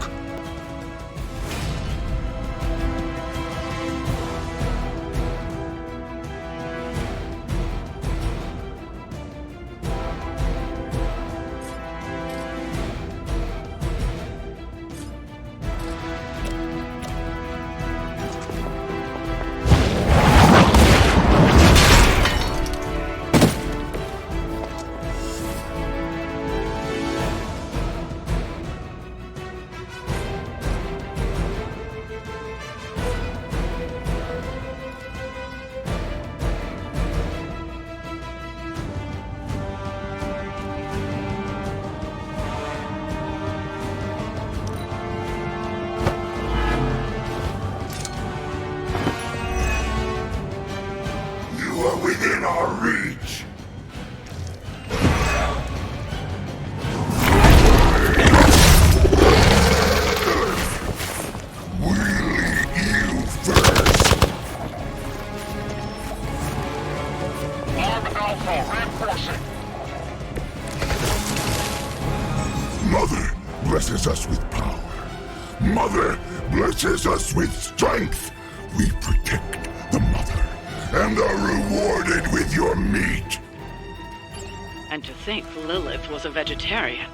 You are within our reach. We'll eat you first. Arm Alpha reinforcing. Mother blesses us with power. Mother blesses us with strength. We protect the mother and are rewarded with your meat. And to think Lilith was a vegetarian.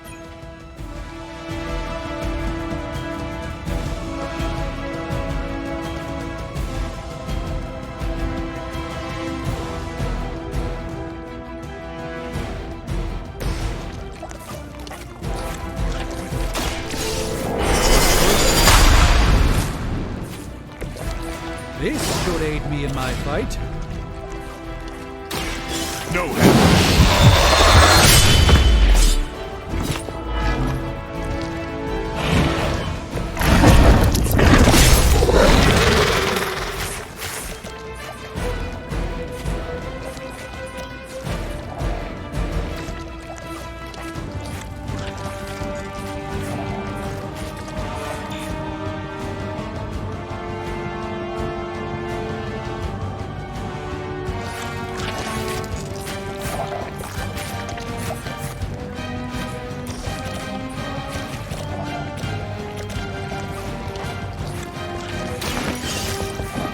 This should aid me in my fight. No help.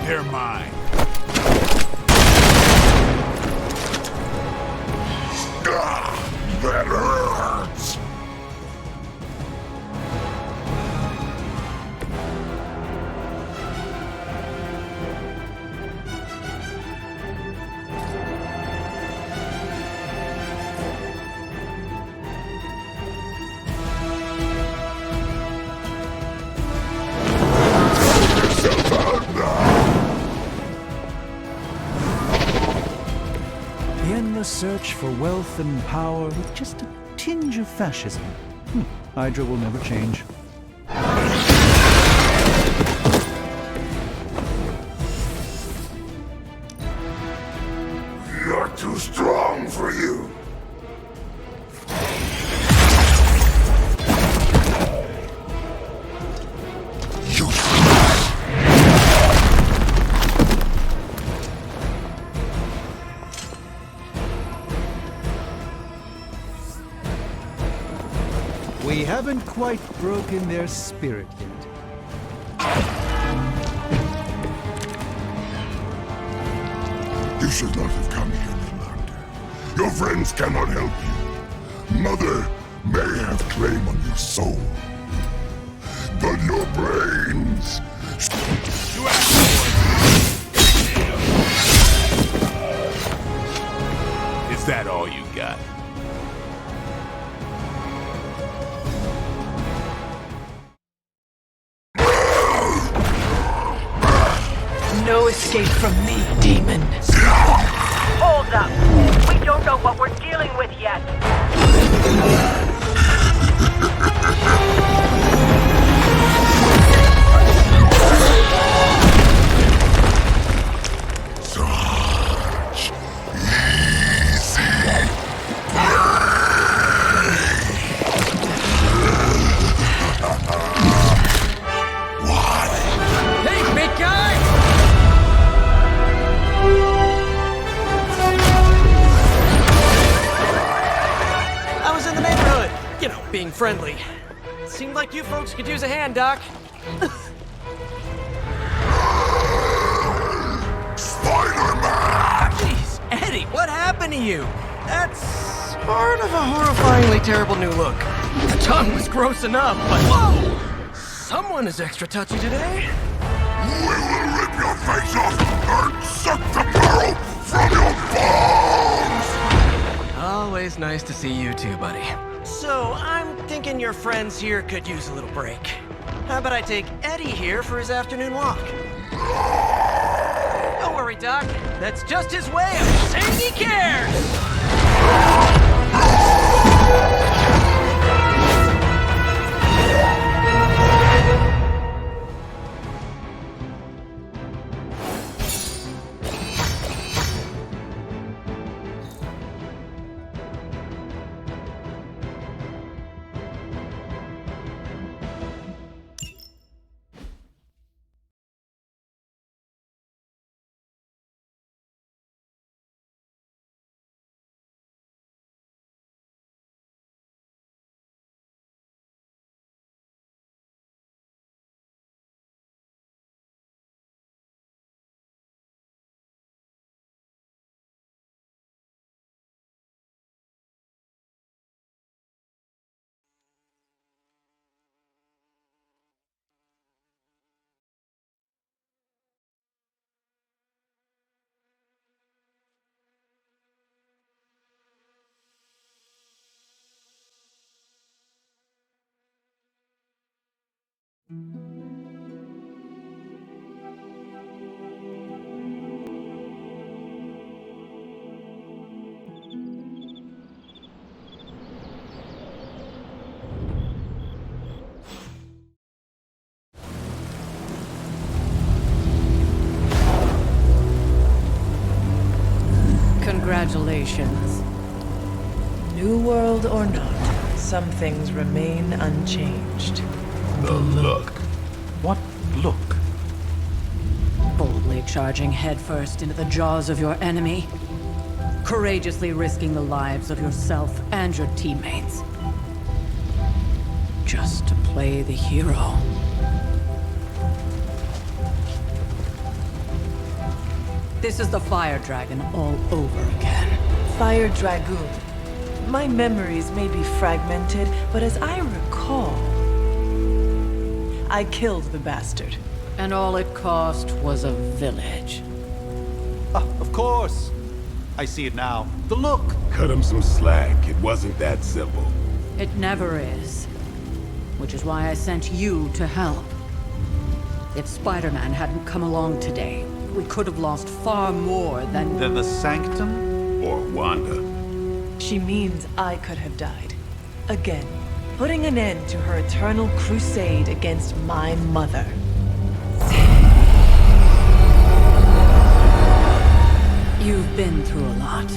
They're mine. That hurts! The endless search for wealth and power with just a tinge of fascism. Hydra will never change. You're too strong for you. We haven't quite broken their spirit yet. You should not have come here, Commander. Your friends cannot help you. Mother may have claim on your soul, but your brains... Is that all you got? No escape from me, demon. Hold up. We don't know what we're dealing with yet. Such easy What? Hey, big guy! I was in the neighborhood, you know, being friendly. Seemed like you folks could use a hand, Doc. Spider-Man! Jeez, Eddie, what happened to you? That's sort of a horrifyingly terrible new look. The tongue was gross enough, but whoa! Someone is extra touchy today. We will rip your face off and suck the marrow from your bones! Always nice to see you too, buddy. So, I'm thinking your friends here could use a little break. How about I take Eddie here for his afternoon walk? Don't worry, Doc. That's just his way of saying he cares! Congratulations. New world or not, some things remain unchanged. The look. What look? Boldly charging headfirst into the jaws of your enemy. Courageously risking the lives of yourself and your teammates. Just to play the hero. This is the Fire Dragon all over again. Fire Dragoon. My memories may be fragmented, but as I recall, I killed the bastard. And all it cost was a village. Of course. I see it now. The look. Cut him some slack. It wasn't that simple. It never is. Which is why I sent you to help. If Spider-Man hadn't come along today, we could have lost far more than... Then the Sanctum? Or Wanda. She means I could have died. Again, putting an end to her eternal crusade against my mother. You've been through a lot.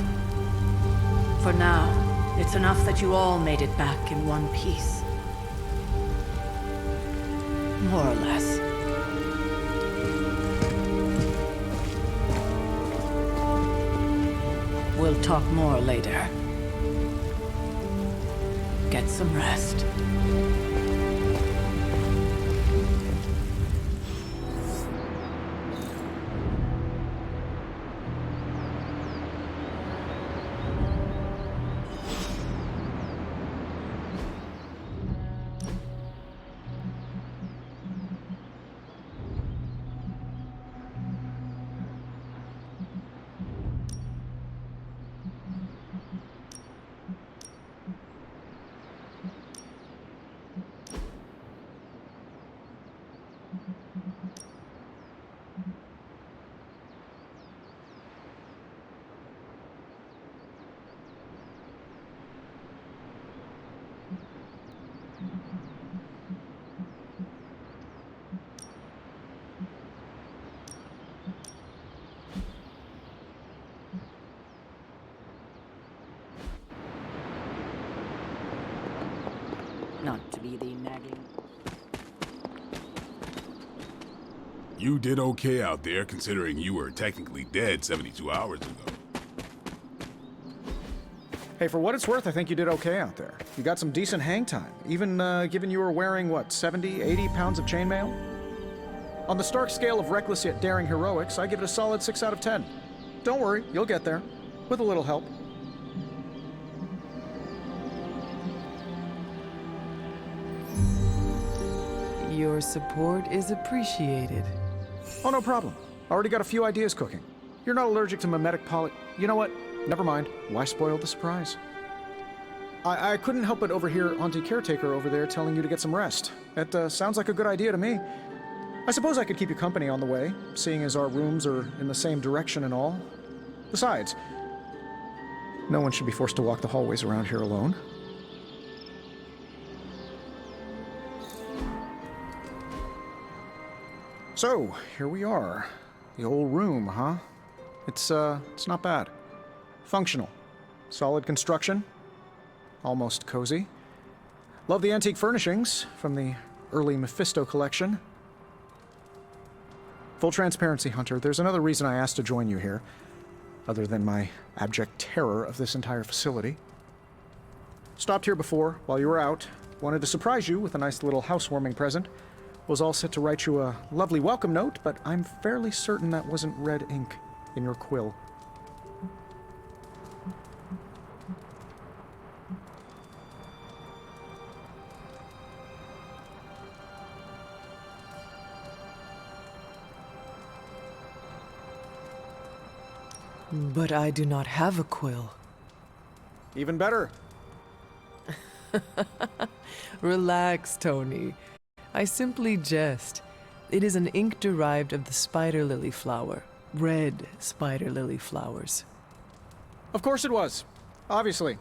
For now, it's enough that you all made it back in one piece. More or less. We'll talk more later. Get some rest. Not to be the nagging... You did okay out there, considering you were technically dead 72 hours ago. Hey, for what it's worth, I think you did okay out there. You got some decent hang time, even given you were wearing, what, 70, 80 pounds of chainmail? On the Stark scale of reckless yet daring heroics, I give it a solid 6 out of 10. Don't worry, you'll get there. With a little help. Your support is appreciated. Oh, no problem. Already got a few ideas cooking. You're not allergic to mimetic poly... You know what? Never mind. Why spoil the surprise? I couldn't help but overhear Auntie Caretaker over there telling you to get some rest. That sounds like a good idea to me. I suppose I could keep you company on the way, seeing as our rooms are in the same direction and all. Besides, no one should be forced to walk the hallways around here alone. So, here we are. The old room, huh? It's not bad. Functional. Solid construction. Almost cozy. Love the antique furnishings from the early Mephisto collection. Full transparency, Hunter, there's another reason I asked to join you here, other than my abject terror of this entire facility. Stopped here before, while you were out. Wanted to surprise you with a nice little housewarming present. Was all set to write you a lovely welcome note, but I'm fairly certain that wasn't red ink in your quill. But I do not have a quill. Even better. Relax, Tony. I simply jest. It is an ink derived of the spider lily flower. Red spider lily flowers. Of course it was. Obviously.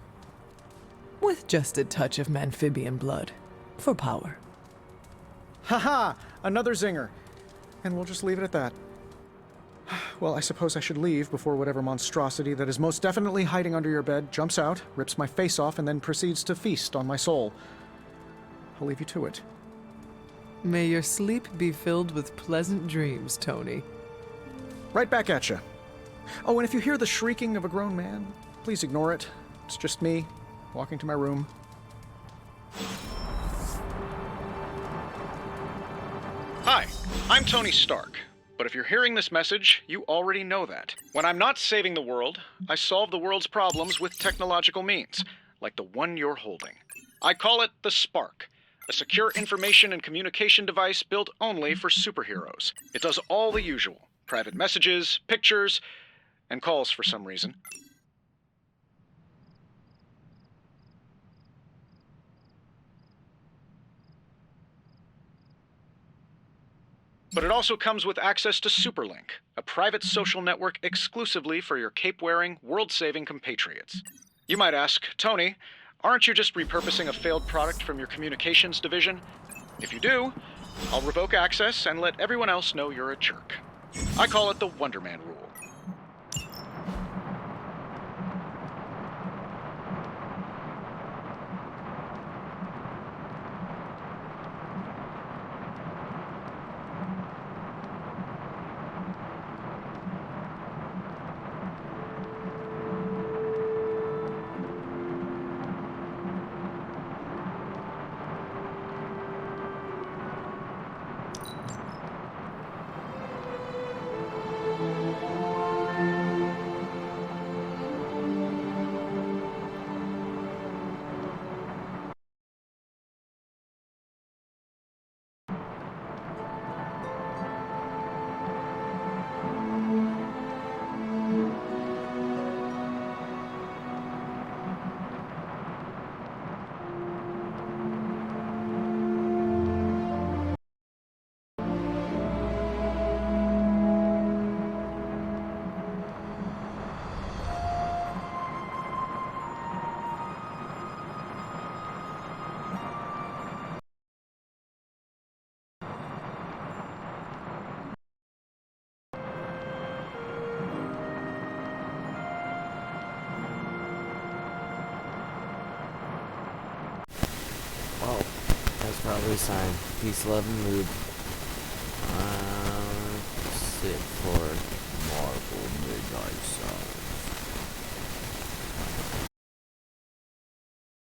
With just a touch of amphibian blood. For power. Haha! Another zinger. And we'll just leave it at that. Well, I suppose I should leave before whatever monstrosity that is most definitely hiding under your bed jumps out, rips my face off, and then proceeds to feast on my soul. I'll leave you to it. May your sleep be filled with pleasant dreams, Tony. Right back at you. Oh, and if you hear the shrieking of a grown man, please ignore it. It's just me, walking to my room. Hi, I'm Tony Stark. But if you're hearing this message, you already know that. When I'm not saving the world, I solve the world's problems with technological means, like the one you're holding. I call it the Spark, a secure information and communication device built only for superheroes. It does all the usual: private messages, pictures, and calls for some reason. But it also comes with access to Superlink, a private social network exclusively for your cape-wearing, world-saving compatriots. You might ask, Tony, aren't you just repurposing a failed product from your communications division? If you do, I'll revoke access and let everyone else know you're a jerk. I call it the Wonder Man rule. Well, that's probably a sign. Peace, love, and lube. Sit for Marvel Midnight Sun.